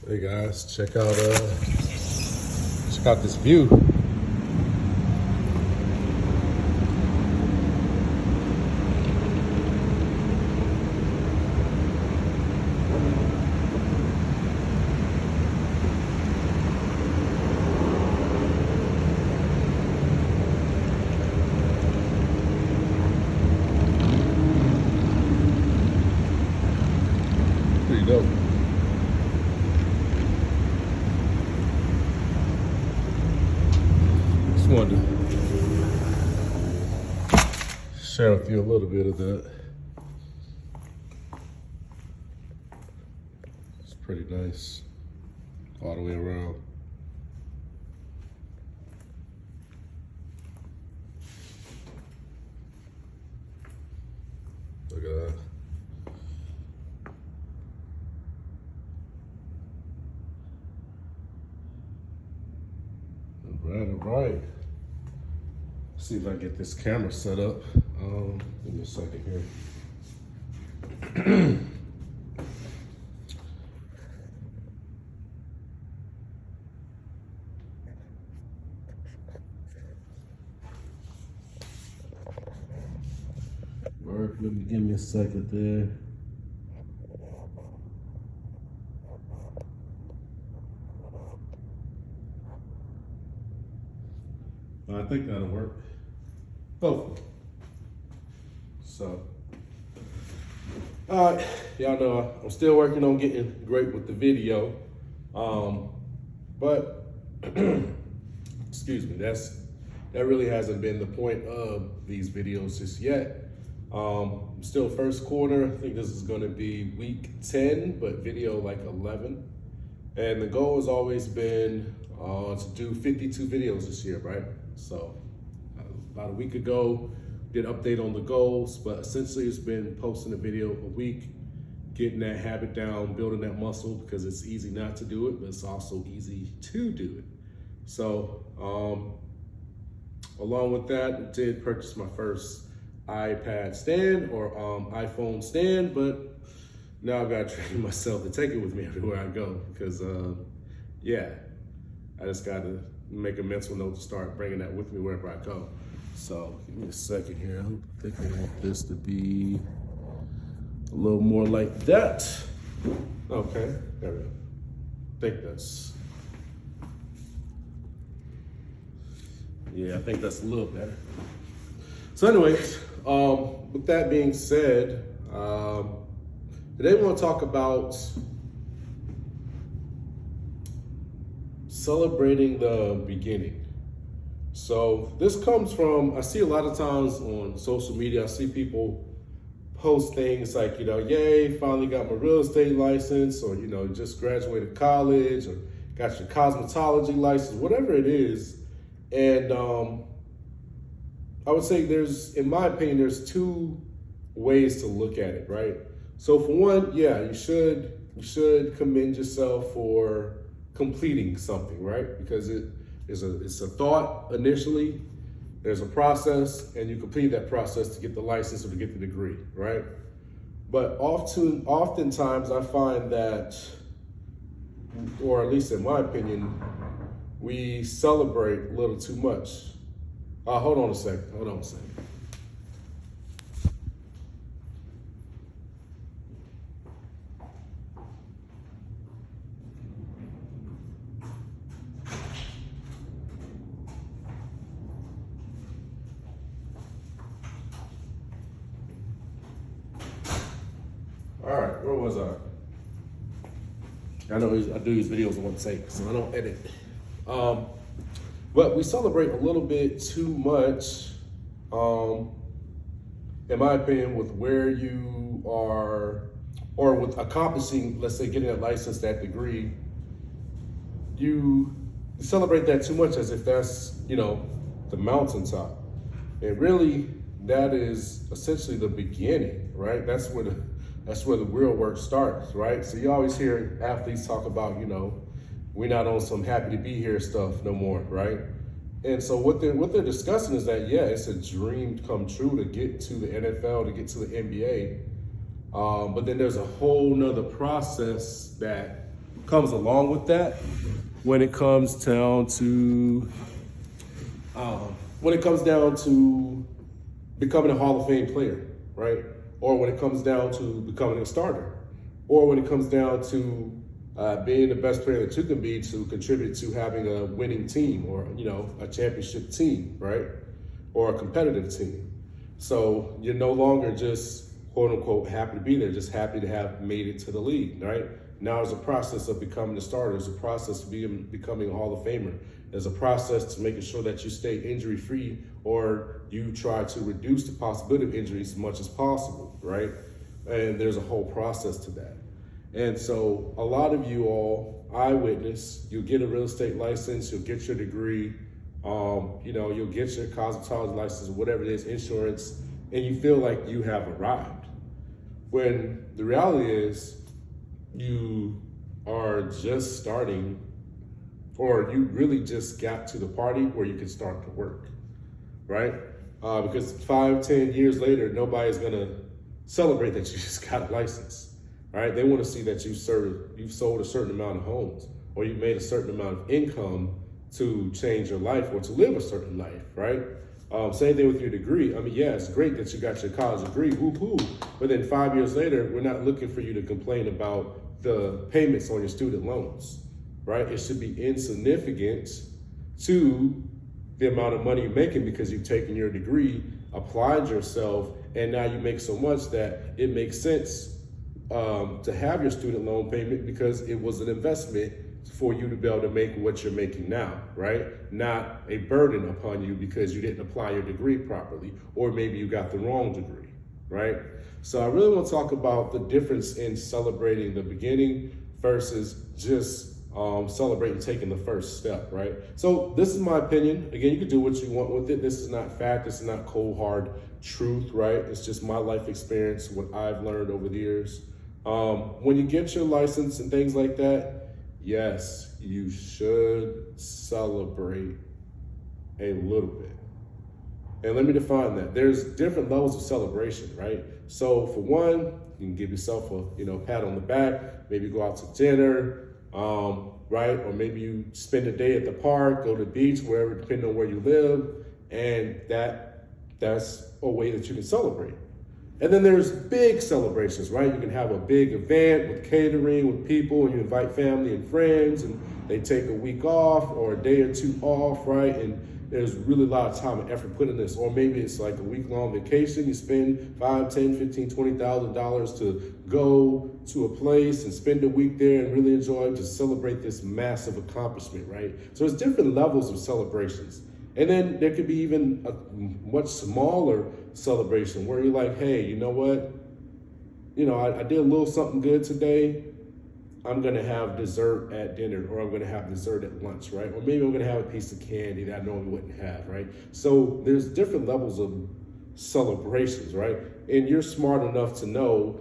Hey guys, check out this view. Pretty dope. Just wanted to share with you a little bit of that. It's pretty nice all the way around. Look at that. All right. See if I can get this camera set up. Give me a second here. All right, let me give me a second there. I think that'll work. Hopefully. So, all right, y'all know I'm still working on getting great with the video. But excuse me, that really hasn't been the point of these videos just yet. Still first quarter. I think this is going to be week 10, but video like 11. And the goal has always been to do 52 videos this year, right? So about a week ago, did update on the goals, but essentially it's been posting a video a week, getting that habit down, building that muscle, because it's easy not to do it, but it's also easy to do it. So along with that, I did purchase my first iPad stand or iPhone stand, but now I've got to train myself to take it with me everywhere I go because, yeah, I just got to make a mental note to start bringing that with me wherever I go. So give me a second here. I'm thinking I want this to be a little more like that. Okay, there we go. I think that's, yeah, I think that's a little better. So anyways, with that being said, today I want to talk about celebrating the beginning. So this comes from, I see a lot of times on social media, I see people post things like, yay, finally got my real estate license, or, just graduated college, or got your cosmetology license, whatever it is. And I would say in my opinion, there's two ways to look at it, right? So for one, yeah, you should commend yourself for completing something, right? Because it's a thought initially, there's a process, and you complete that process to get the license or to get the degree, right? But oftentimes I find that, or at least in my opinion, we celebrate a little too much. Hold on a second. All right, where was I? I know I do these videos in one take, so I don't edit. But we celebrate a little bit too much, in my opinion, with where you are, or with accomplishing, let's say, getting a license, that degree. You celebrate that too much as if that's, the mountaintop. And really, that is essentially the beginning, right? That's where the real work starts, right? So you always hear athletes talk about, we're not on some happy to be here stuff no more, right? And so what they're discussing is that, yeah, it's a dream come true to get to the NFL, to get to the NBA. But then there's a whole nother process that comes along with that when it comes down to becoming a Hall of Fame player, right? Or when it comes down to becoming a starter, or when it comes down to being the best player that you can be to contribute to having a winning team, or a championship team, right? Or a competitive team. So you're no longer just quote unquote happy to be there, just happy to have made it to the league, right? Now there's a process of becoming a starter. There's a process of becoming a Hall of Famer. There's a process to making sure that you stay injury free, or you try to reduce the possibility of injuries as much as possible, right? And there's a whole process to that. And so a lot of you all, I witness, you'll get a real estate license, you'll get your degree, you'll get your cosmetology license, whatever it is, insurance, and you feel like you have arrived. When the reality is you are just starting, or you really just got to the party where you can start to work, right? Because 5-10 years later, nobody's gonna celebrate that you just got a license, right? They wanna see that you've sold a certain amount of homes, or you've made a certain amount of income to change your life or to live a certain life, right? Same thing with your degree. I mean, yeah, it's great that you got your college degree, woo-hoo, but then 5 years later, we're not looking for you to complain about the payments on your student loans, right? It should be insignificant to the amount of money you're making because you've taken your degree, applied yourself, and now you make so much that it makes sense to have your student loan payment because it was an investment for you to be able to make what you're making now, right? Not a burden upon you because you didn't apply your degree properly, or maybe you got the wrong degree, right? So I really want to talk about the difference in celebrating the beginning versus just celebrating taking the first step, right? So this is my opinion. Again, you can do what you want with it. This is not fact. This is not cold, hard truth, right? It's just my life experience, what I've learned over the years. When you get your license and things like that, yes, you should celebrate a little bit. And let me define that. There's different levels of celebration, right? So for one, you can give yourself a pat on the back, maybe go out to dinner, right? Or maybe you spend a day at the park, go to the beach, wherever, depending on where you live, and that's a way that you can celebrate. And then there's big celebrations, right? You can have a big event with catering, with people, and you invite family and friends, and they take a week off or a day or two off, right? And there's really a lot of time and effort put in this. Or maybe it's like a week-long vacation. You spend $5, $10, $15, $20,000 to go to a place and spend a week there and really enjoy, to celebrate this massive accomplishment, right? So there's different levels of celebrations. And then there could be even a much smaller celebration where you're like, hey, you know what? I did a little something good today. I'm gonna have dessert at dinner, or I'm gonna have dessert at lunch, right? Or maybe I'm gonna have a piece of candy that I normally wouldn't have, right? So there's different levels of celebrations, right? And you're smart enough to know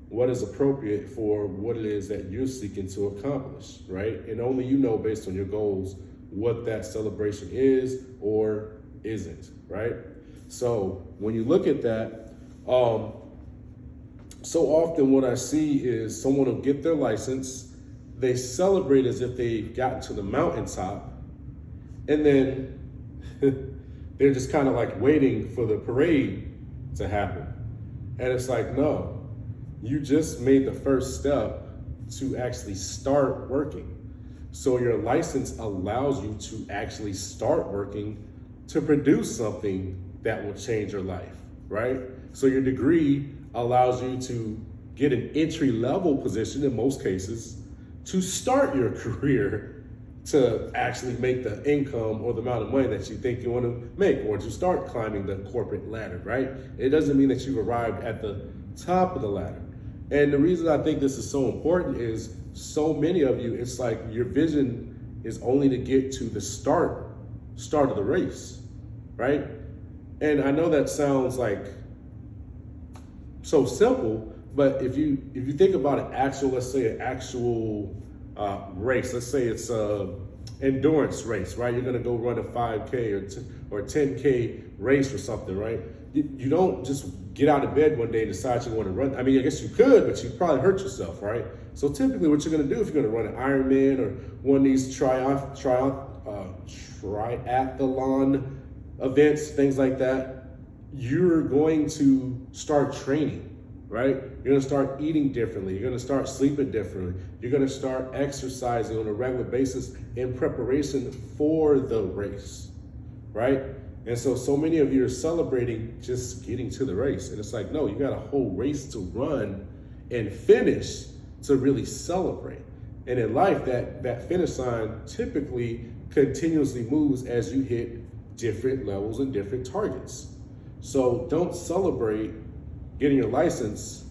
what is appropriate for what it is that you're seeking to accomplish, right? And only you know, based on your goals, what that celebration is or isn't, right? So when you look at that, so often what I see is someone will get their license, they celebrate as if they've gotten to the mountaintop, and then they're just kind of like waiting for the parade to happen. And it's like, no, you just made the first step to actually start working. So your license allows you to actually start working to produce something that will change your life, right? So your degree allows you to get an entry-level position in most cases to start your career to actually make the income or the amount of money that you think you want to make, or to start climbing the corporate ladder, right? It doesn't mean that you've arrived at the top of the ladder. And the reason I think this is so important is so many of you, it's like your vision is only to get to the start of the race, right? And I know that sounds like so simple, but if you think about an actual, let's say an actual race, let's say it's a endurance race, right? You're gonna go run a 5K or a 10K race or something, right? You don't just get out of bed one day and decide you want to run. I mean, I guess you could, but you'd probably hurt yourself, right? So typically what you're gonna do if you're gonna run an Ironman or one of these triathlon events, things like that, you're going to start training, right? You're gonna start eating differently. You're gonna start sleeping differently. You're gonna start exercising on a regular basis in preparation for the race, right? And so many of you are celebrating just getting to the race. And it's like, no, you got a whole race to run and finish to really celebrate. And in life, that finish line typically continuously moves as you hit different levels and different targets. So don't celebrate getting your license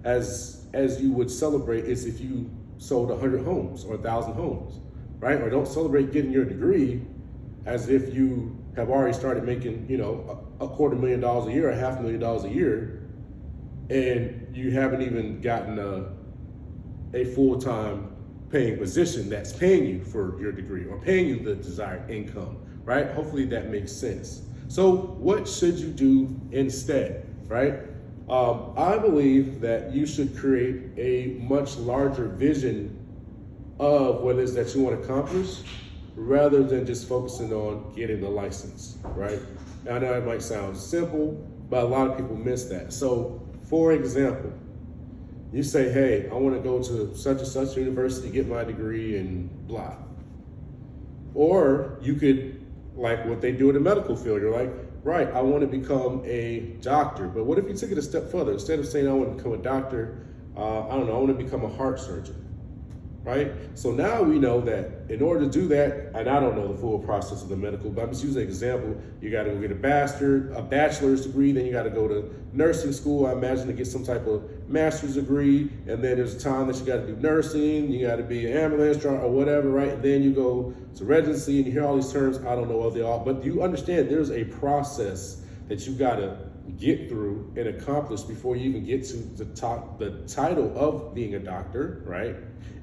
as you would celebrate as if you sold 100 homes or 1,000 homes, right? Or don't celebrate getting your degree as if you have already started making, $250,000 a year, or $500,000 a year, and you haven't even gotten a full-time paying position that's paying you for your degree or paying you the desired income, right? Hopefully that makes sense. So what should you do instead, right? I believe that you should create a much larger vision of what it is that you want to accomplish rather than just focusing on getting the license, right? Now, I know it might sound simple, but a lot of people miss that. So, for example, you say, hey, I want to go to such and such university, get my degree and blah. Or you could, like what they do in the medical field, you're like, right, I want to become a doctor. But what if you took it a step further? Instead of saying I want to become a doctor, I want to become a heart surgeon, right? So now we know that in order to do that, and I don't know the full process of the medical, but I'm just using an example. You got to go get a bachelor's degree, then you got to go to nursing school, I imagine, to get some type of master's degree, and then there's a time that you got to do nursing, you got to be an ambulance driver or whatever, right? And then you go to residency, and you hear all these terms. I don't know what they are, but you understand there's a process that you got to get through and accomplish before you even get to the title of being a doctor, right?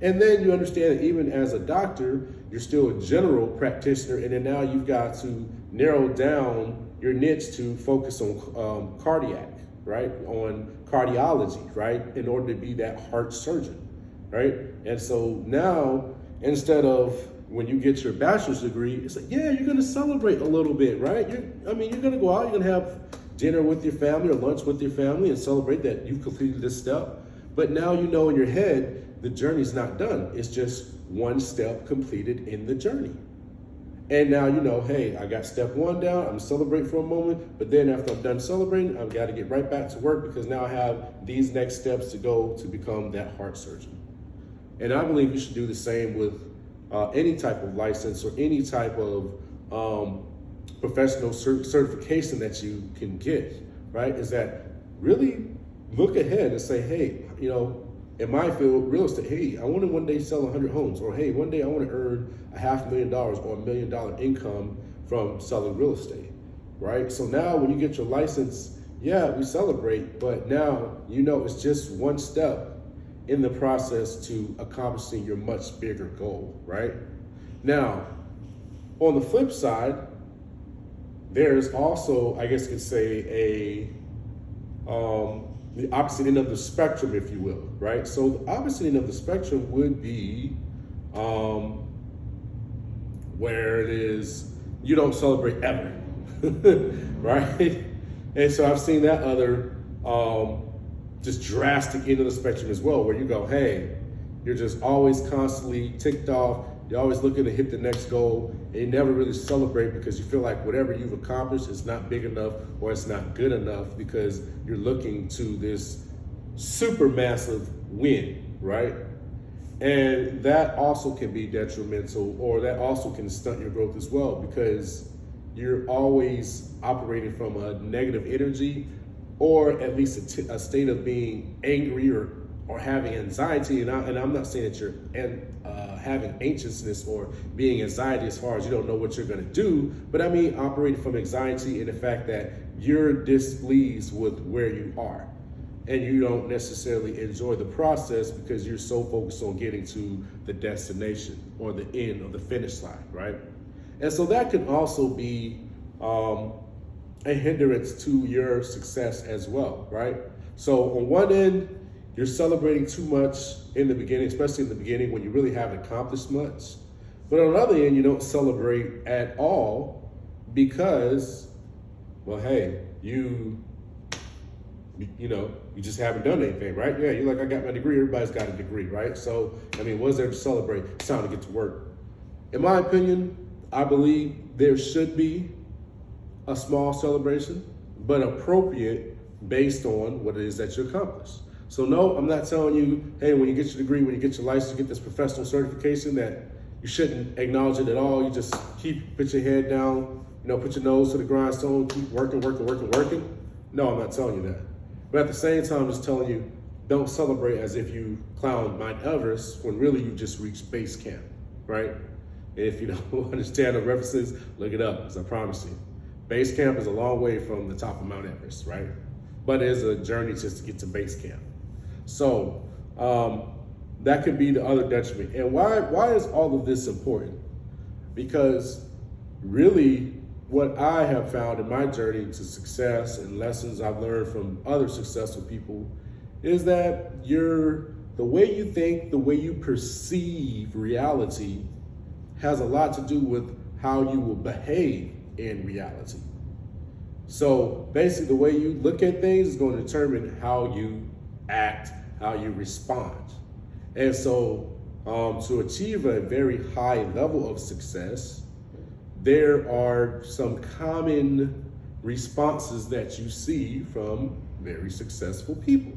And then you understand that even as a doctor, you're still a general practitioner, and then now you've got to narrow down your niche to focus on cardiac, right? On cardiology, right? In order to be that heart surgeon, right? And so now, instead of when you get your bachelor's degree, it's like, yeah, you're gonna celebrate a little bit, right? You're gonna go out, you're gonna have dinner with your family or lunch with your family and celebrate that you've completed this step. But now you know in your head, the journey's not done. It's just one step completed in the journey. And now you know, hey, I got step one down, I'm gonna celebrate for a moment, but then after I'm done celebrating, I've got to get right back to work because now I have these next steps to go to become that heart surgeon. And I believe you should do the same with any type of license or any type of professional certification that you can get, right? Is that really look ahead and say, hey, in my field, real estate, hey, I want to one day sell 100 homes, or hey, one day I want to earn $500,000 or $1 million income from selling real estate, right? So now when you get your license, yeah, we celebrate, but now it's just one step in the process to accomplishing your much bigger goal, right? Now, on the flip side, there's also, I guess you could say, the opposite end of the spectrum, if you will, right? So the opposite end of the spectrum would be where it is you don't celebrate ever, right? And so I've seen that other just drastic end of the spectrum as well, where you go, hey, you're just always constantly ticked off. You're always looking to hit the next goal, and you never really celebrate because you feel like whatever you've accomplished is not big enough or it's not good enough because you're looking to this super massive win, right? And that also can be detrimental, or that also can stunt your growth as well because you're always operating from a negative energy, or at least a state of being angry or having anxiety. And I'm not saying that you're having anxiousness or being anxiety as far as you don't know what you're going to do, but I mean operating from anxiety and the fact that you're displeased with where you are and you don't necessarily enjoy the process because you're so focused on getting to the destination or the end or the finish line, right? And so that can also be a hindrance to your success as well, right? So on one end, you're celebrating too much in the beginning, especially in the beginning when you really haven't accomplished much. But on the other end, you don't celebrate at all because, well, hey, you just haven't done anything, right? Yeah, you're like, I got my degree. Everybody's got a degree, right? So, I mean, what's there to celebrate? It's time to get to work. In my opinion, I believe there should be a small celebration, but appropriate based on what it is that you accomplished. So no, I'm not telling you, hey, when you get your degree, when you get your license, you get this professional certification, that you shouldn't acknowledge it at all. You just put your head down, put your nose to the grindstone, keep working. No, I'm not telling you that. But at the same time, I'm just telling you, don't celebrate as if you climbed Mount Everest when really you just reached base camp, right? And if you don't understand the references, look it up, because I promise you, base camp is a long way from the top of Mount Everest, right? But it is a journey just to get to base camp. So that could be the other detriment. And why is all of this important? Because really what I have found in my journey to success and lessons I've learned from other successful people is that the way you think, the way you perceive reality has a lot to do with how you will behave in reality. So basically the way you look at things is going to determine how you act, how you respond. And so to achieve a very high level of success, there are some common responses that you see from very successful people,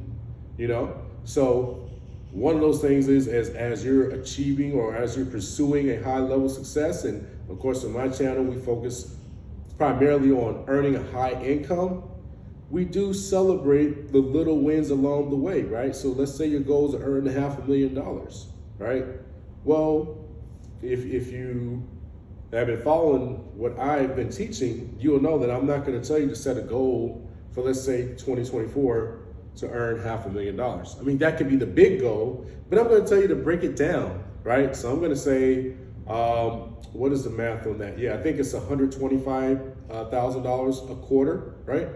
So one of those things is as you're achieving or as you're pursuing a high level of success, and of course on my channel, we focus primarily on earning a high income, we do celebrate the little wins along the way, right? So let's say your goal is to earn $500,000, right? Well, if you have been following what I've been teaching, you'll know that I'm not going to tell you to set a goal for, let's say, 2024 to earn $500,000. I mean, that could be the big goal, but I'm going to tell you to break it down, right? So I'm going to say, what is the math on that? Yeah, I think it's $125,000 a quarter, right?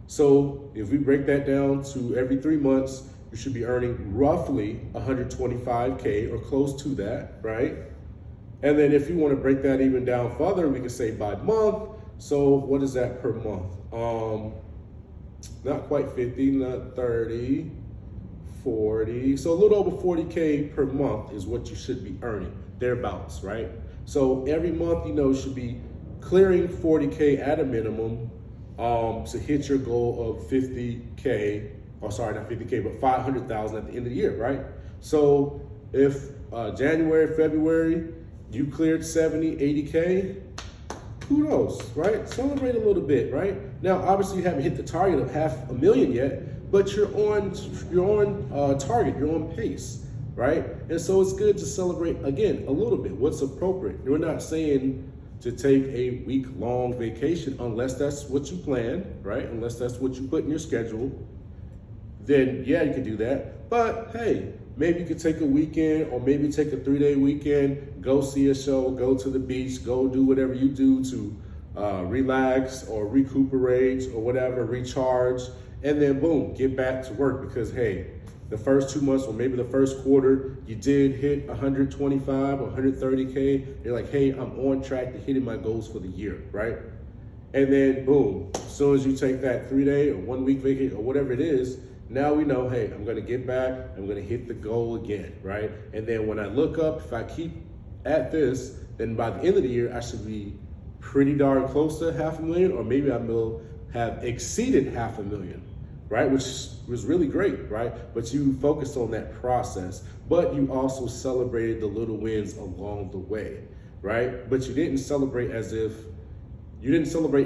So if we break that down to every 3 months, you should be earning roughly $125K or close to that, right? And then if you want to break that even down further, we can say by month. So what is that per month? Not quite 50, not 30, 40. So a little over 40K per month is what you should be earning, thereabouts, right? So every month, you should be clearing 40K at a minimum to hit your goal of 50K, or sorry, not 50K, but 500,000 at the end of the year, right? So if January, February, you cleared 70, 80K, kudos, right? Celebrate a little bit, right? Now, obviously you haven't hit the target of $500,000 yet, but you're on target, you're on pace, right? And so it's good to celebrate, again, a little bit, what's appropriate. We're not saying to take a week-long vacation unless that's what you plan, right? Unless that's what you put in your schedule, then yeah, you can do that. But hey, maybe you could take a weekend, or maybe take a 3-day weekend, go see a show, go to the beach, go do whatever you do to relax or recuperate or whatever, recharge, and then boom, get back to work. Because hey, the first 2 months or maybe the first quarter, you did hit 125 or 130K. You're like, hey, I'm on track to hitting my goals for the year, right? And then boom, as soon as you take that 3-day or 1 week vacation or whatever it is, now we know, hey, I'm gonna get back, I'm gonna hit the goal again, right? And then when I look up, if I keep at this, then by the end of the year, I should be pretty darn close to $500,000, or maybe I will have exceeded $500,000, right? Which was really great, right? But you focused on that process, but you also celebrated the little wins along the way, right? But you didn't celebrate in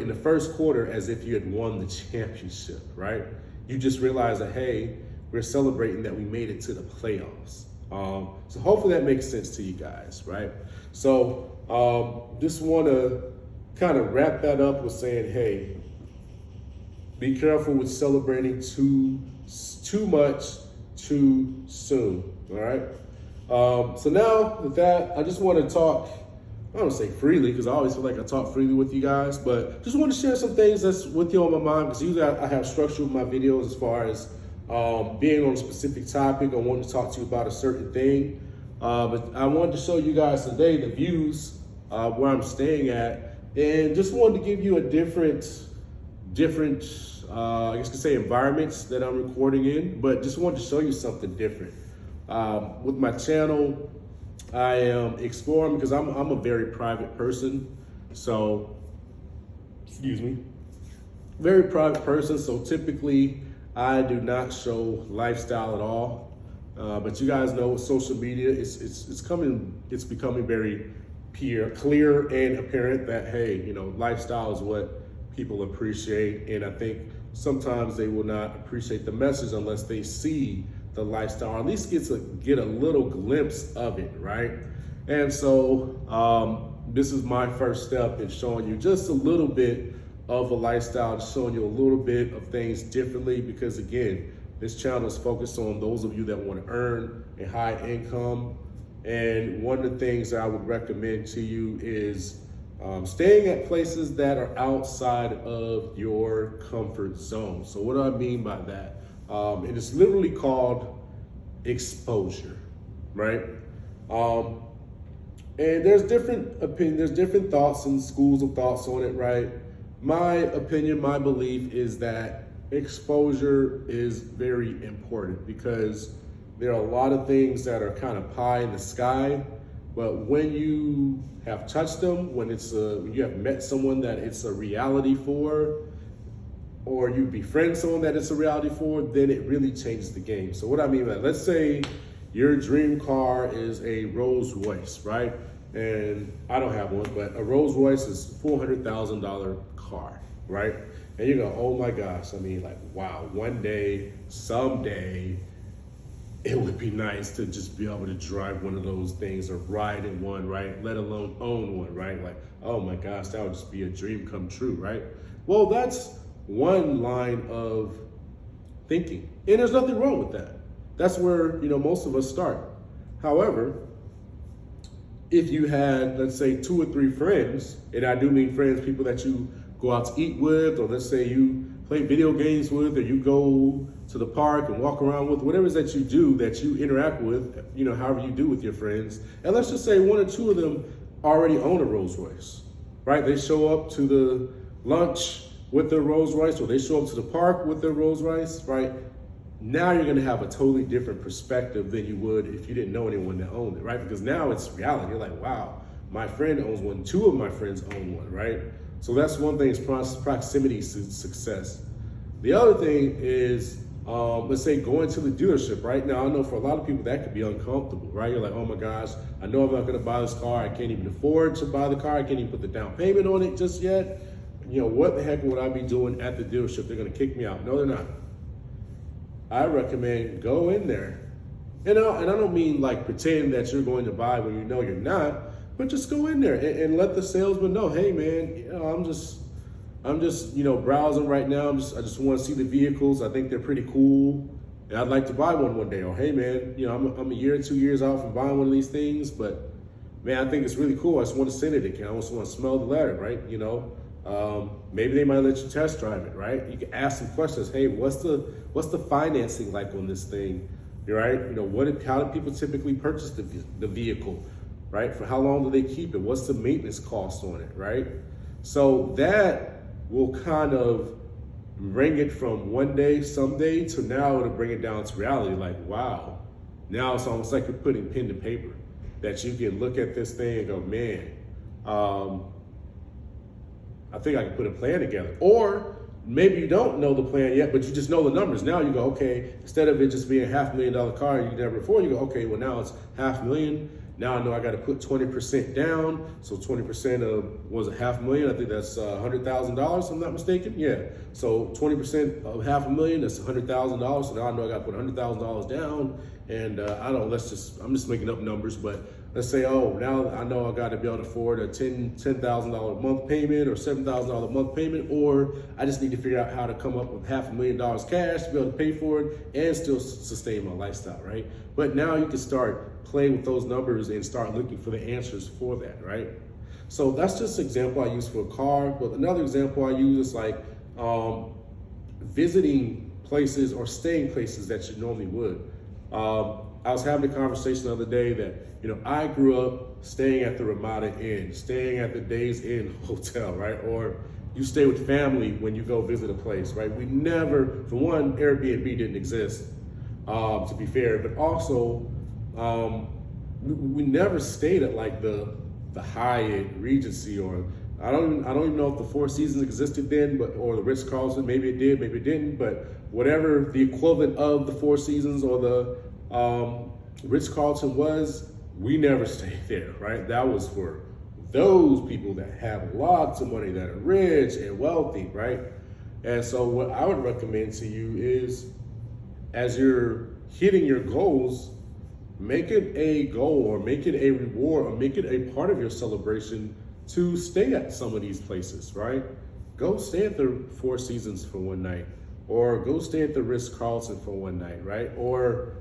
the first quarter as if you had won the championship, right? You just realize that, hey, we're celebrating that we made it to the playoffs. So hopefully that makes sense to you guys, right? So just want to kind of wrap that up with saying, hey, be careful with celebrating too much too soon, all right? So now with that, I just want to talk, I don't say freely, because I always feel like I talk freely with you guys, but just want to share some things that's with you on my mind, because usually I have structure with my videos as far as being on a specific topic or wanting to talk to you about a certain thing. But I wanted to show you guys today the views where I'm staying at, and just wanted to give you a different, I guess you could say environments that I'm recording in, but just wanted to show you something different. With my channel, I am exploring because I'm a very private person. So, excuse me, very private person. So typically I do not show lifestyle at all. But you guys know with social media, it's becoming very clear and apparent that, hey, you know, lifestyle is what people appreciate. And I think sometimes they will not appreciate the message unless they see the lifestyle, or at least get a little glimpse of it, right? And so this is my first step in showing you just a little bit of a lifestyle, showing you a little bit of things differently, because again, this channel is focused on those of you that want to earn a high income. And one of the things that I would recommend to you is staying at places that are outside of your comfort zone. So what do I mean by that? And it's literally called exposure, right? And there's different opinions, there's different thoughts and schools of thoughts on it, right? My opinion, my belief is that exposure is very important, because there are a lot of things that are kind of pie in the sky, but when you have touched them, when you have met someone that it's a reality for, or you befriend someone that it's a reality for, then it really changes the game. So what I mean by that, let's say your dream car is a Rolls Royce, right? And I don't have one, but a Rolls Royce is $400,000 car, right? And you go, oh my gosh, I mean, like, wow, one day, someday, it would be nice to just be able to drive one of those things or ride in one, right? Let alone own one, right? Like, oh my gosh, that would just be a dream come true, right? Well, that's one line of thinking, and there's nothing wrong with that. That's where, you know, most of us start. However, if you had, let's say, 2 or 3 friends, and I do mean friends, people that you go out to eat with, or let's say you play video games with, or you go to the park and walk around with, whatever it is that you do, that you interact with, you know, however you do with your friends. And let's just say 1 or 2 of them already own a Rolls Royce, right? They show up to the lunch with their Rolls Royce, or they show up to the park with their Rolls Royce, right? Now you're gonna have a totally different perspective than you would if you didn't know anyone that owned it, right? Because now it's reality. You're like, wow, my friend owns one, 2 of my friends own one, right? So that's one thing, is proximity to success. The other thing is, let's say going to the dealership, right? Now, I know for a lot of people that could be uncomfortable, right? You're like, oh my gosh, I know I'm not gonna buy this car. I can't even afford to buy the car. I can't even put the down payment on it just yet. You know, what the heck would I be doing at the dealership? They're gonna kick me out. No, they're not. I recommend go in there. And I don't mean like pretend that you're going to buy when you know you're not, but just go in there and let the salesman know, hey man, you know, I'm just, you know, browsing right now. I just want to see the vehicles. I think they're pretty cool, and I'd like to buy one day. Or hey man, you know, I'm a year or 2 years out from buying one of these things, but man, I think it's really cool. I just want to sit in it. I just want to smell the leather, right? You know, maybe they might let you test drive it, right? You can ask some questions. Hey, what's the financing like on this thing, right? You know, how do people typically purchase the vehicle, right? For how long do they keep it? What's the maintenance cost on it, right? So that will kind of bring it from one day, someday, to now it'll bring it down to reality. Like, wow, now it's almost like you're putting pen to paper, that you can look at this thing and go, man, I think I can put a plan together. Or maybe you don't know the plan yet, but you just know the numbers. Now you go, okay, instead of it just being a $500,000 car you never afford, you go, okay, well now it's $500,000. Now I know I got to put 20% down. So 20% of, was it $500,000? I think that's $100,000, if I'm not mistaken. Yeah. So 20% of $500,000, that's $100,000. So now I know I got to put $100,000 down. And I don't, I'm just making up numbers, but let's say, oh, now I know I got to be able to afford a $10,000 a month payment or $7,000 a month payment, or I just need to figure out how to come up with $500,000 cash to be able to pay for it and still sustain my lifestyle, right? But now you can start playing with those numbers and start looking for the answers for that, right? So that's just an example I use for a car. But another example I use is like visiting places or staying places that you normally would. I was having a conversation the other day that, I grew up staying at the Ramada Inn, staying at the Days Inn Hotel, right? Or you stay with family when you go visit a place, right? We never, for one, Airbnb didn't exist, to be fair, but also we never stayed at like the Hyatt, Regency, or I don't even know if the Four Seasons existed then, or the Ritz-Carlton. Maybe it did, maybe it didn't. But whatever the equivalent of the Four Seasons or the Ritz-Carlton was, we never stayed there, right? That was for those people that have lots of money, that are rich and wealthy, right? And so what I would recommend to you is, as you're hitting your goals, make it a goal, or make it a reward, or make it a part of your celebration to stay at some of these places, right? Go stay at the Four Seasons for one night, or go stay at the Ritz-Carlton for one night, right? Or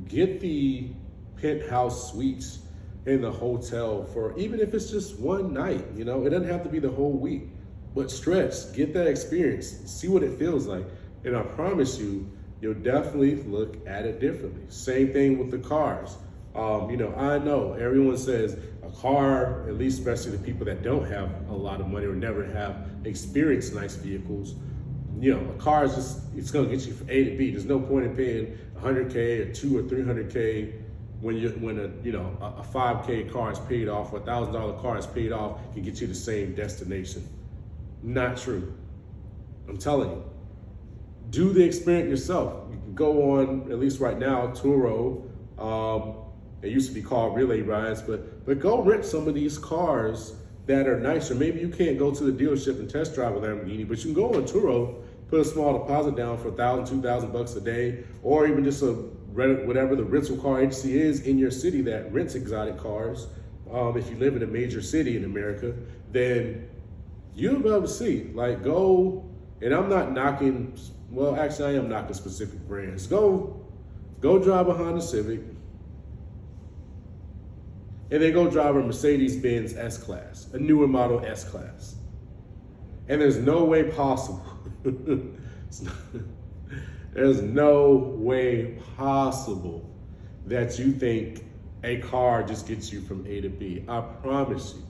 get the penthouse suites in the hotel for, even if it's just one night, it doesn't have to be the whole week, but stretch, get that experience, see what it feels like. And I promise you, you'll definitely look at it differently. Same thing with the cars. I know everyone says a car, at least especially the people that don't have a lot of money or never have experienced nice vehicles, a car is just, it's gonna get you from A to B. There's no point in paying $100K or $200 or $300K when a 5K car is paid off, or $1,000 car is paid off, can get you the same destination. Not true. I'm telling you. Do the experience yourself. You can go on, at least right now, Turo. It used to be called Relay Rides, but go rent some of these cars that are nicer. Maybe you can't go to the dealership and test drive a Lamborghini, but you can go on Turo, put a small deposit down for $1,000, $2,000 a day, or even just whatever the rental car agency is in your city that rents exotic cars. If you live in a major city in America, then you'll be able to see. Like, go, and I'm not knocking. Well, actually, I am knocking specific brands. Go drive a Honda Civic, and then go drive a Mercedes-Benz S-Class, a newer model S-Class. And there's no way possible. There's no way possible that you think a car just gets you from A to B. I promise you.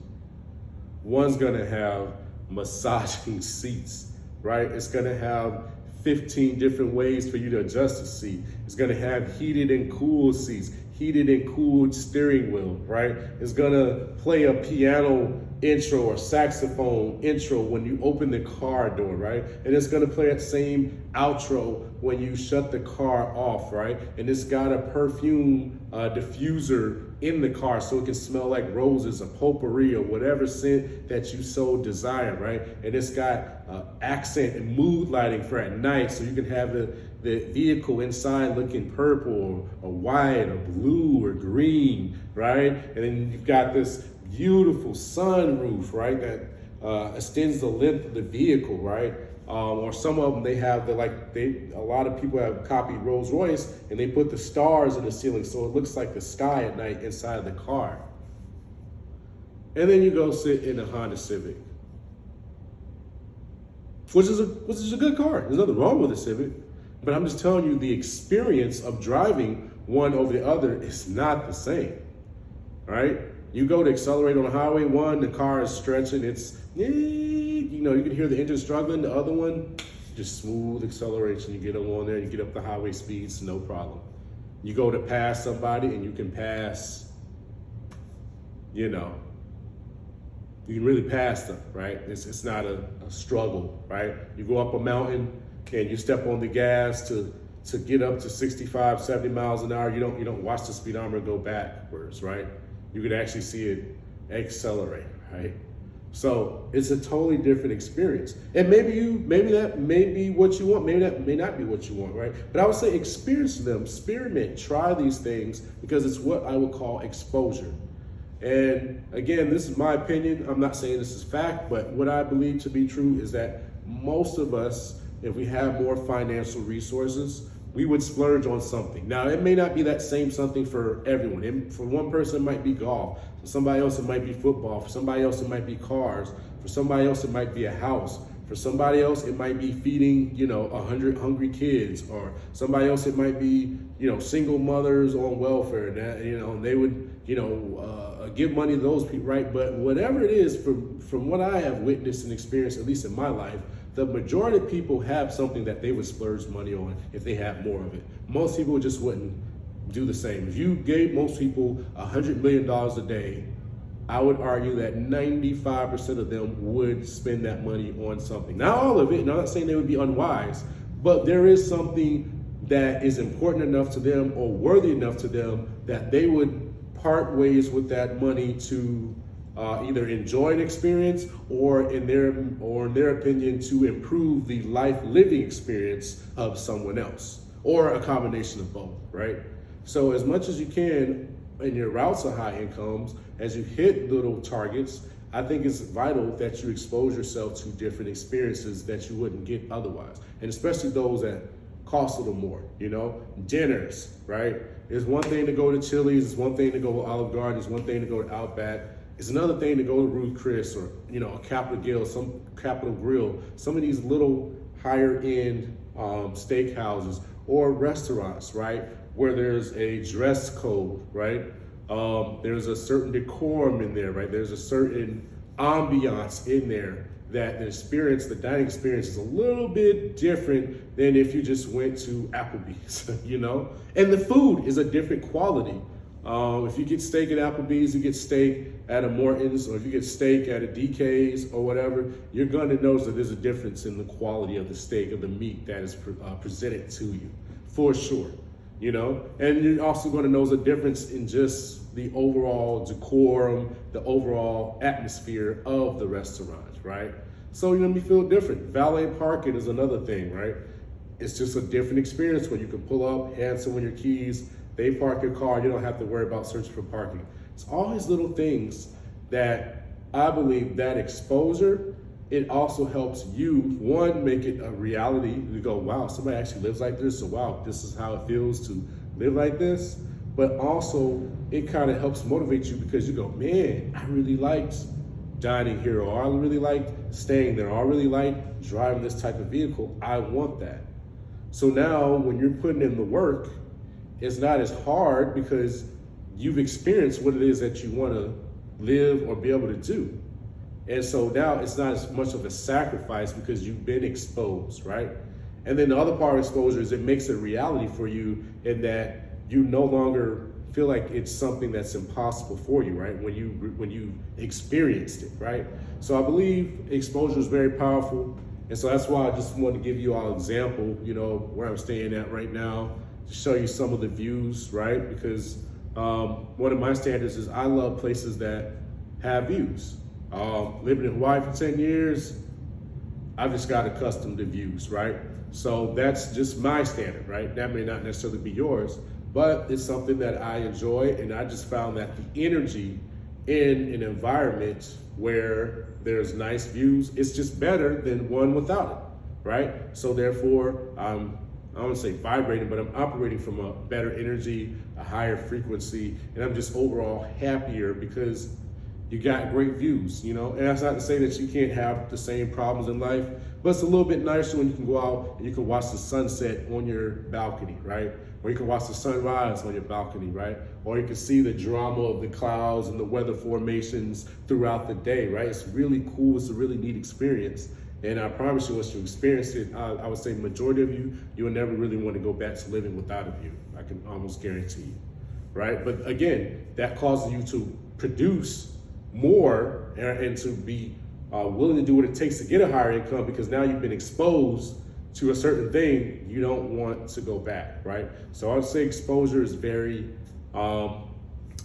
One's gonna have massaging seats, right? It's gonna have 15 different ways for you to adjust the seat. It's gonna have heated and cooled seats, heated and cooled steering wheel, right? It's gonna play a piano intro or saxophone intro when you open the car door, right? And it's gonna play that same outro when you shut the car off, right? And it's got a perfume diffuser in the car so it can smell like roses or potpourri or whatever scent that you so desire, right? And it's got accent and mood lighting for at night, so you can have the vehicle inside looking purple or white or blue or green, right? And then you've got this beautiful sunroof, right, that extends the length of the vehicle, right? Or some of them, a lot of people have copied Rolls Royce and they put the stars in the ceiling so it looks like the sky at night inside of the car. And then you go sit in a Honda Civic, which is a good car. There's nothing wrong with a Civic, but I'm just telling you, the experience of driving one over the other is not the same, right? You go to accelerate on the highway, one, the car is stretching. It's, you can hear the engine struggling. The other one, just smooth acceleration. You get on there, you get up the highway speeds, no problem. You go to pass somebody and you can pass, you can really pass them, right? It's not a struggle, right? You go up a mountain and you step on the gas to get up to 65, 70 miles an hour. You don't watch the speedometer go backwards, right? You can actually see it accelerate, right? So it's a totally different experience. And maybe that may be what you want. Maybe that may not be what you want, right? But I would say experience them, experiment, try these things, because it's what I would call exposure. And again, this is my opinion. I'm not saying this is fact, but what I believe to be true is that most of us, if we have more financial resources, we would splurge on something. Now, it may not be that same something for everyone. For one person, it might be golf. For somebody else, it might be football. For somebody else, it might be cars. For somebody else, it might be a house. For somebody else, it might be feeding, 100 hungry kids, or somebody else, it might be, single mothers on welfare, and that, and they would, give money to those people, right? But whatever it is, from what I have witnessed and experienced, at least in my life, the majority of people have something that they would splurge money on if they had more of it. Most people just wouldn't do the same. If you gave most people $100 million a day, I would argue that 95% of them would spend that money on something. Not all of it, and I'm not saying they would be unwise, but there is something that is important enough to them or worthy enough to them that they would part ways with that money to either enjoy an experience or in their opinion to improve the life living experience of someone else, or a combination of both, right? So as much as you can in your routes of high incomes, as you hit little targets, I think it's vital that you expose yourself to different experiences that you wouldn't get otherwise. And especially those that cost a little more, dinners, right? It's one thing to go to Chili's, it's one thing to go to Olive Garden, it's one thing to go to Outback. It's another thing to go to Ruth Chris or, a Capitol Grill, some of these little higher end steakhouses or restaurants, right? Where there's a dress code, right? There's a certain decorum in there, right? There's a certain ambiance in there that the dining experience is a little bit different than if you just went to Applebee's, And the food is a different quality. If you get steak at Applebee's, you get steak at a Morton's, or if you get steak at a DK's or whatever, you're going to notice that there's a difference in the quality of the steak, of the meat that is presented to you, for sure. And you're also going to notice a difference in just the overall decorum, the overall atmosphere of the restaurant, right? So you're going to feel different. Valet parking is another thing, right? It's just a different experience where you can pull up, hand someone your keys, they park your car, you don't have to worry about searching for parking. It's all these little things that I believe that exposure, it also helps you, one, make it a reality. You go, wow, somebody actually lives like this, so wow, this is how it feels to live like this. But also, it kind of helps motivate you because you go, man, I really liked dining here, or I really liked staying there, or I really liked driving this type of vehicle. I want that. So now when you're putting in the work, it's not as hard because you've experienced what it is that you want to live or be able to do. And so now it's not as much of a sacrifice because you've been exposed, right? And then the other part of exposure is it makes it a reality for you in that you no longer feel like it's something that's impossible for you, right? When you experienced it, right? So I believe exposure is very powerful. And so that's why I just wanted to give you all an example, where I'm staying at right now, to show you some of the views, right? Because one of my standards is I love places that have views. Living in Hawaii for 10 years, I've just got accustomed to views, right? So that's just my standard, right? That may not necessarily be yours, but it's something that I enjoy, and I just found that the energy in an environment where there's nice views, it's just better than one without it, right? So therefore, I don't say vibrating, but I'm operating from a better energy, a higher frequency, and I'm just overall happier because you got great views, And that's not to say that you can't have the same problems in life, but it's a little bit nicer when you can go out and you can watch the sunset on your balcony, right? Or you can watch the sunrise on your balcony, right? Or you can see the drama of the clouds and the weather formations throughout the day, right? It's really cool. It's a really neat experience. And I promise you, once you experience it, I would say majority of you will never really want to go back to living without a view. I can almost guarantee you, right? But again, that causes you to produce more and to be willing to do what it takes to get a higher income, because now you've been exposed to a certain thing, you don't want to go back, right? So I would say exposure is very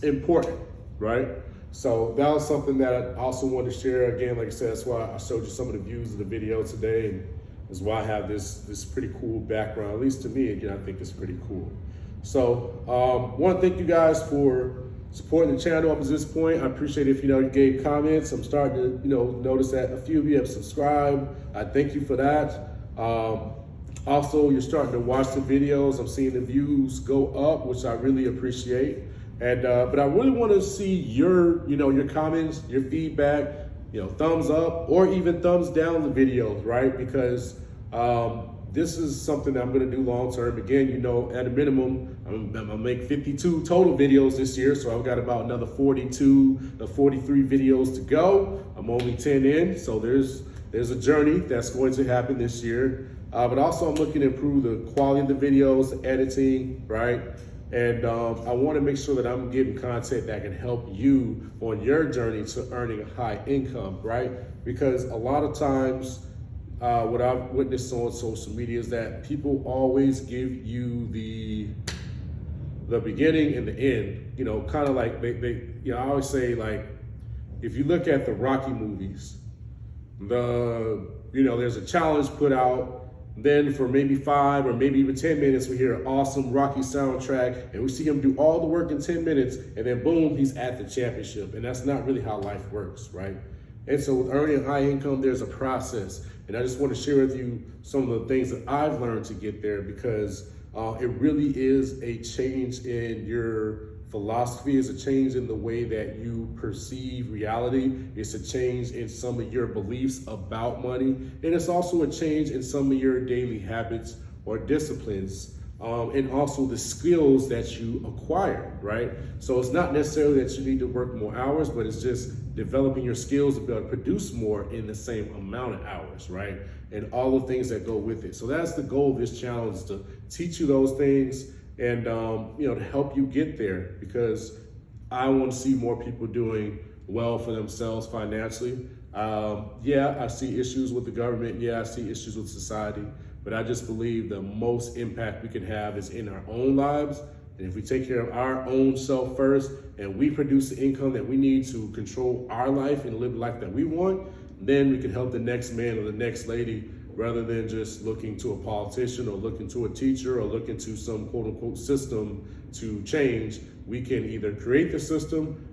important, right? So that was something that I also wanted to share. Again, like I said, that's why I showed you some of the views of the video today, and that's why I have this pretty cool background. At least to me, again, I think it's pretty cool. So want to thank you guys for supporting the channel up to this point. I appreciate if you gave comments. I'm starting to notice that a few of you have subscribed. I thank you for that. Also, you're starting to watch the videos. I'm seeing the views go up, which I really appreciate. And but I really want to see your comments, your feedback. thumbs up or even thumbs down the videos, right? Because this is something that I'm going to do long term. Again, at a minimum, I'm going to make 52 total videos this year. So I've got about another 42 to 43 videos to go. I'm only 10 in. So there's a journey that's going to happen this year. But also I'm looking to improve the quality of the videos, the editing, right? And I want to make sure that I'm giving content that can help you on your journey to earning a high income, right? Because a lot of times, what I've witnessed on social media is that people always give you the beginning and the end. Kind of like I always say, like, if you look at the Rocky movies, there's a challenge put out. Then for maybe 5 or maybe even 10 minutes, we hear an awesome Rocky soundtrack and we see him do all the work in 10 minutes and then boom, he's at the championship. And that's not really how life works, right? And so with earning high income, there's a process. And I just want to share with you some of the things that I've learned to get there, because it really is a change in your philosophy. It's a change in the way that you perceive reality. It's a change in some of your beliefs about money. And it's also a change in some of your daily habits or disciplines. And also the skills that you acquire, right? So it's not necessarily that you need to work more hours, but it's just developing your skills to be able to produce more in the same amount of hours, right? And all the things that go with it. So that's the goal of this challenge, is to teach you those things and to help you get there, because I want to see more people doing well for themselves financially. Yeah, I see issues with the government. Yeah, I see issues with society. But I just believe the most impact we can have is in our own lives. And if we take care of our own self first and we produce the income that we need to control our life and live the life that we want, then we can help the next man or the next lady, rather than just looking to a politician or looking to a teacher or looking to some quote unquote system to change. We can either create the system,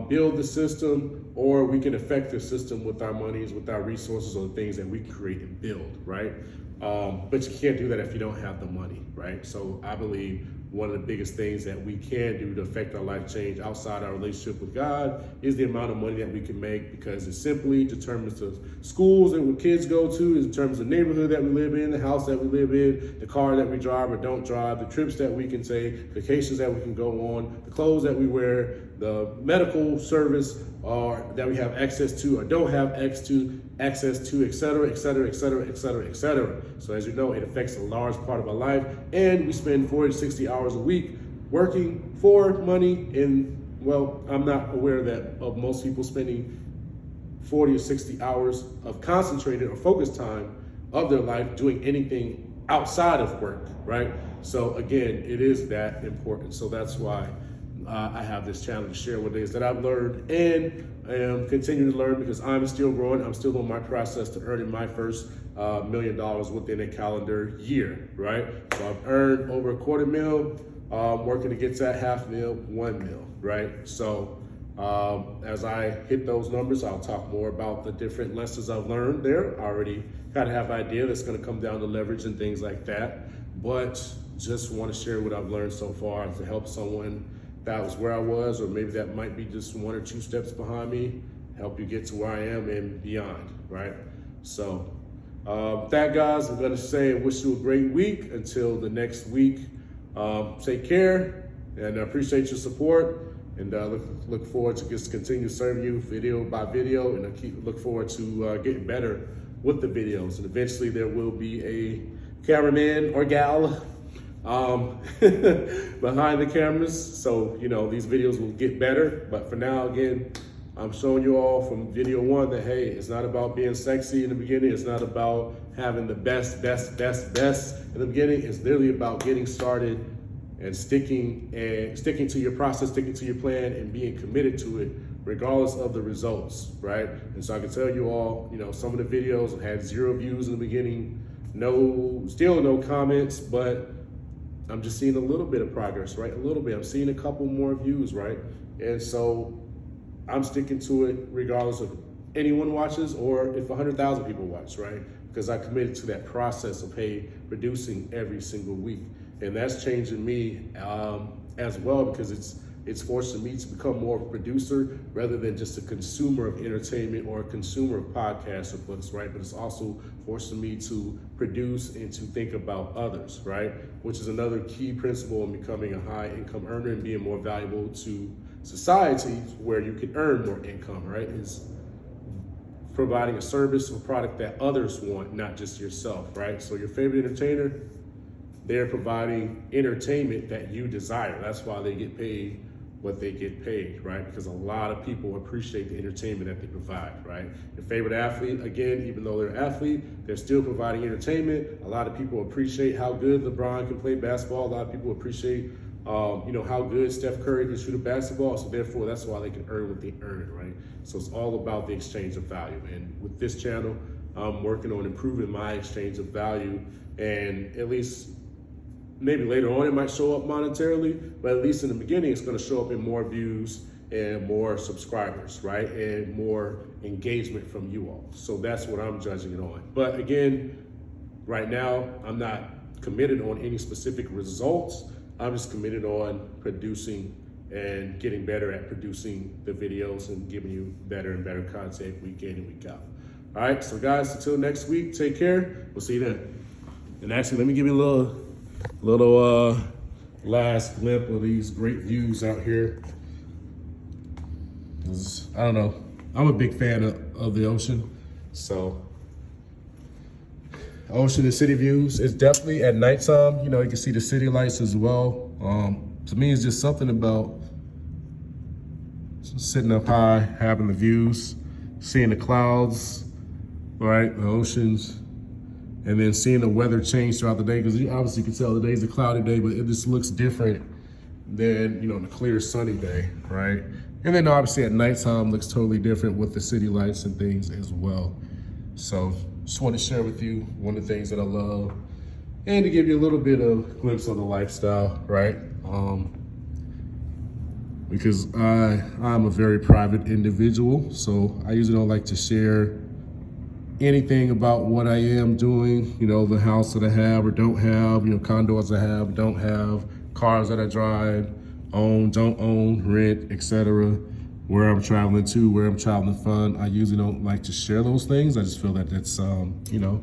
build the system, or we can affect the system with our monies, with our resources, or the things that we create and build, right? But you can't do that if you don't have the money, right? So I believe one of the biggest things that we can do to affect our life change outside our relationship with God is the amount of money that we can make, because it simply determines the schools that kids go to, it determines the neighborhood that we live in, the house that we live in, the car that we drive or don't drive, the trips that we can take, vacations that we can go on, the clothes that we wear, the medical service that we have access to or don't have access to, et cetera, et cetera, et cetera, et cetera, et cetera. So as you know, it affects a large part of our life, and we spend 40 to 60 hours a week working for money. And well, I'm not aware of most people spending 40 or 60 hours of concentrated or focused time of their life doing anything outside of work, right? So again, it is that important. So that's why I have this challenge to share what it is that I've learned and am continuing to learn, because I'm still growing. I'm still on my process to earning my first $1 million within a calendar year, right? So I've earned over $250,000, working to get to that $500,000, $1 million, right? So as I hit those numbers, I'll talk more about the different lessons I've learned there. I already kind of have an idea that's going to come down to leverage and things like that, but just want to share what I've learned so far to help someone that was where I was, or maybe that might be just 1 or 2 steps behind me, help you get to where I am and beyond, right? So with that, guys, I'm gonna say I wish you a great week. Until the next week, take care, and I appreciate your support, and look forward to just continue serving you video by video, and I look forward to getting better with the videos. And eventually there will be a cameraman or gal behind the cameras, so these videos will get better. But for now, again, I'm showing you all from video 1 that hey, it's not about being sexy in the beginning, it's not about having the best in the beginning. It's literally about getting started and sticking to your process, sticking to your plan, and being committed to it regardless of the results, right? And so I can tell you all, some of the videos had 0 views in the beginning, still no comments, but I'm just seeing a little bit of progress, right? A little bit. I'm seeing a couple more views, right? And so I'm sticking to it regardless of anyone watches or if 100,000 people watch, right? Because I committed to that process of, hey, producing every single week. And that's changing me as well, because it's it's forcing me to become more of a producer rather than just a consumer of entertainment or a consumer of podcasts or books, right? But it's also forcing me to produce and to think about others, right? Which is another key principle in becoming a high income earner and being more valuable to society, where you can earn more income, right? Is providing a service or product that others want, not just yourself, right? So your favorite entertainer, they're providing entertainment that you desire. That's why they get paid what they get paid, right? Because a lot of people appreciate the entertainment that they provide, right? Your favorite athlete, again, even though they're an athlete, they're still providing entertainment. A lot of people appreciate how good LeBron can play basketball. A lot of people appreciate how good Steph Curry can shoot a basketball. So therefore, that's why they can earn what they earn, right? So it's all about the exchange of value. And with this channel, I'm working on improving my exchange of value, and at least maybe later on it might show up monetarily, but at least in the beginning, it's gonna show up in more views and more subscribers, right? And more engagement from you all. So that's what I'm judging it on. But again, right now, I'm not committed on any specific results. I'm just committed on producing and getting better at producing the videos and giving you better and better content week in and week out. All right, so guys, until next week, take care. We'll see you then. And actually, let me give you a little last glimpse of these great views out here. I don't know, I'm a big fan of the ocean. So ocean and city views, it's definitely at nighttime, you know, you can see the city lights as well. To me, it's just something about sitting up high, having the views, seeing the clouds, right, the oceans, and then seeing the weather change throughout the day, because you obviously can tell the day's a cloudy day, but it just looks different than, you know, the clear sunny day, right? And then obviously at nighttime looks totally different with the city lights and things as well. So just want to share with you one of the things that I love, and to give you a little bit of glimpse of the lifestyle, right? Because I'm a very private individual, so I usually don't like to share anything about what I am doing, you know, the house that I have or don't have, you know, condos I have, don't have, cars that I drive, own, don't own, rent, etc., where I'm traveling to, where I'm traveling from. I usually don't like to share those things. I just feel that that's, you know,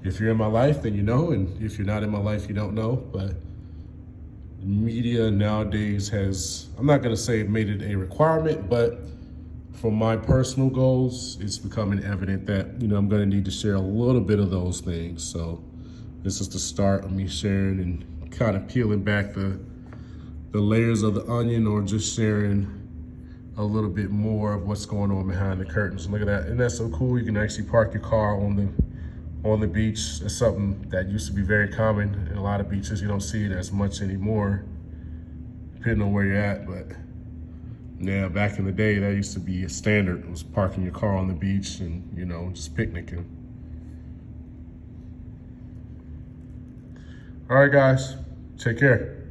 if you're in my life, then you know, and if you're not in my life, you don't know. But media nowadays has, I'm not gonna say made it a requirement, but for my personal goals, it's becoming evident that, you know, I'm gonna need to share a little bit of those things. So this is the start of me sharing and kind of peeling back the layers of the onion, or just sharing a little bit more of what's going on behind the curtains. Look at that, and that's so cool. You can actually park your car on the beach. It's something that used to be very common in a lot of beaches. You don't see it as much anymore, depending on where you're at, but yeah, back in the day, that used to be a standard. It was parking your car on the beach and, you know, just picnicking. All right, guys, take care.